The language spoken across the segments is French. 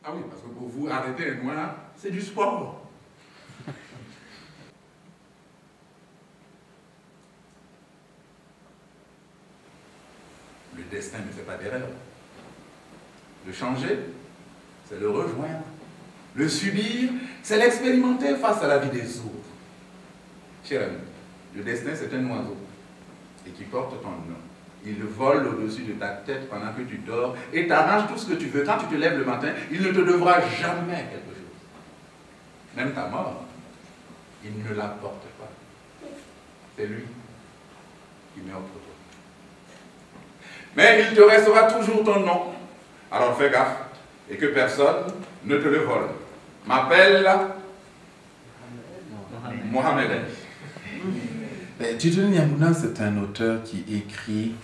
Ah oui, parce que pour vous, arrêter un noir, c'est du sport. Le destin ne fait pas d'erreur. Le changer, c'est le rejoindre. Le subir, c'est l'expérimenter face à la vie des autres. Cher ami, le destin, c'est un oiseau et qui porte ton nom. Il vole au-dessus de ta tête pendant que tu dors et t'arrange tout ce que tu veux. Quand tu te lèves le matin, il ne te devra jamais quelque chose. Même ta mort, il ne la porte pas. C'est lui qui met entre toi. Mais il te restera toujours ton nom. Alors fais gaffe et que personne ne te le vole. M'appelle Mohamed Ali. Dieudonné Niangouna, c'est un auteur qui écrit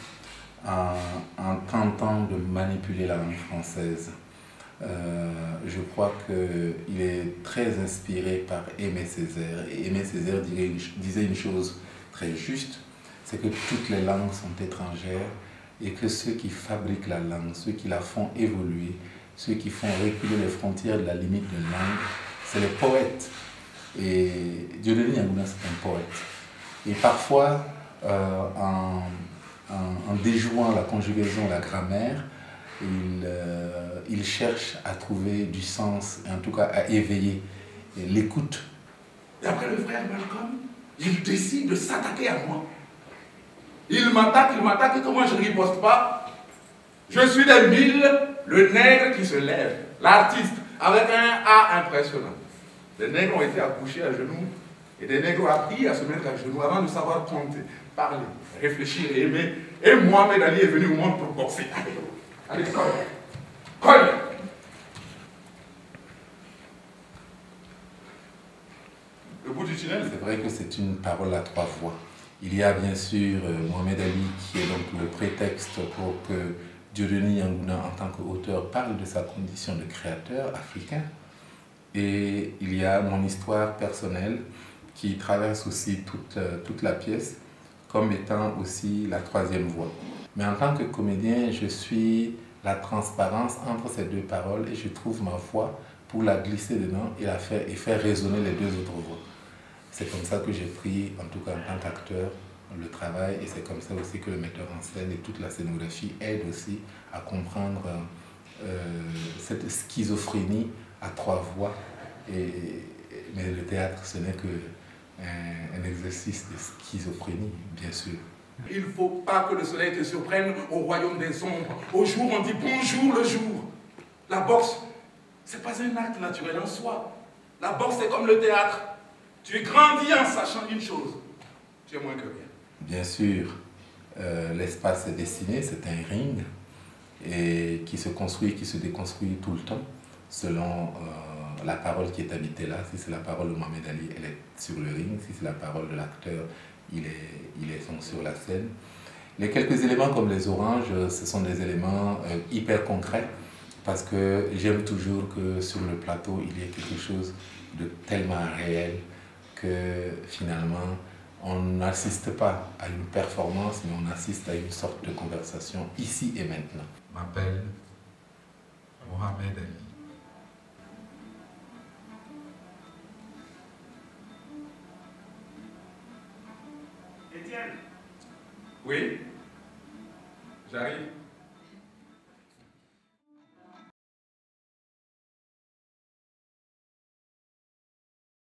en tentant de manipuler la langue française. Je crois qu'il est très inspiré par Aimé Césaire. Et Aimé Césaire disait une chose très juste, c'est que toutes les langues sont étrangères et que ceux qui fabriquent la langue, ceux qui la font évoluer, ceux qui font reculer les frontières de la limite d'une langue, c'est les poètes. Et Dieudonné Niangouna, c'est un poète. Et parfois, en déjouant la conjugaison, la grammaire, il cherche à trouver du sens, et en tout cas à éveiller l'écoute. Et après le frère Malcolm, il décide de s'attaquer à moi. Il m'attaque, et que moi je ne riposte pas. Je suis des mille, le nègre qui se lève, l'artiste, avec un A impressionnant. Les nègres ont été accouchés à genoux, et des nègres ont appris à se mettre à genoux avant de savoir compter, parler, réfléchir et aimer. Et Mohamed Ali est venu au monde pour boxer. Allez, colle. Le bout du tunnel. C'est vrai que c'est une parole à trois voix. Il y a bien sûr Mohamed Ali qui est donc le prétexte pour que Dieudonné Niangouna en tant qu'auteur parle de sa condition de créateur africain. Et il y a mon histoire personnelle qui traverse aussi toute la pièce comme étant aussi la troisième voie. Mais en tant que comédien, je suis la transparence entre ces deux paroles et je trouve ma voix pour la glisser dedans et faire résonner les deux autres voix. C'est comme ça que j'ai pris, en tout cas en tant qu'acteur, le travail et c'est comme ça aussi que le metteur en scène et toute la scénographie aident aussi à comprendre cette schizophrénie à trois voix. Mais le théâtre, ce n'est qu'un exercice de schizophrénie, bien sûr. Il ne faut pas que le soleil te surprenne au royaume des ombres. Au jour, on dit bonjour le jour. La boxe, ce n'est pas un acte naturel en soi. La boxe, c'est comme le théâtre. Tu grandis en sachant une chose. Tu es moins que rien. Bien sûr, l'espace est dessiné, c'est un ring et qui se construit, qui se déconstruit tout le temps selon la parole qui est habitée là. Si c'est la parole de Mohamed Ali, elle est sur le ring. Si c'est la parole de l'acteur, il est donc sur la scène. Les quelques éléments comme les oranges, ce sont des éléments hyper concrets parce que j'aime toujours que sur le plateau, il y ait quelque chose de tellement réel que finalement, on n'assiste pas à une performance, mais on assiste à une sorte de conversation ici et maintenant. M'appelle Mohamed Ali. Étienne. Oui, j'arrive.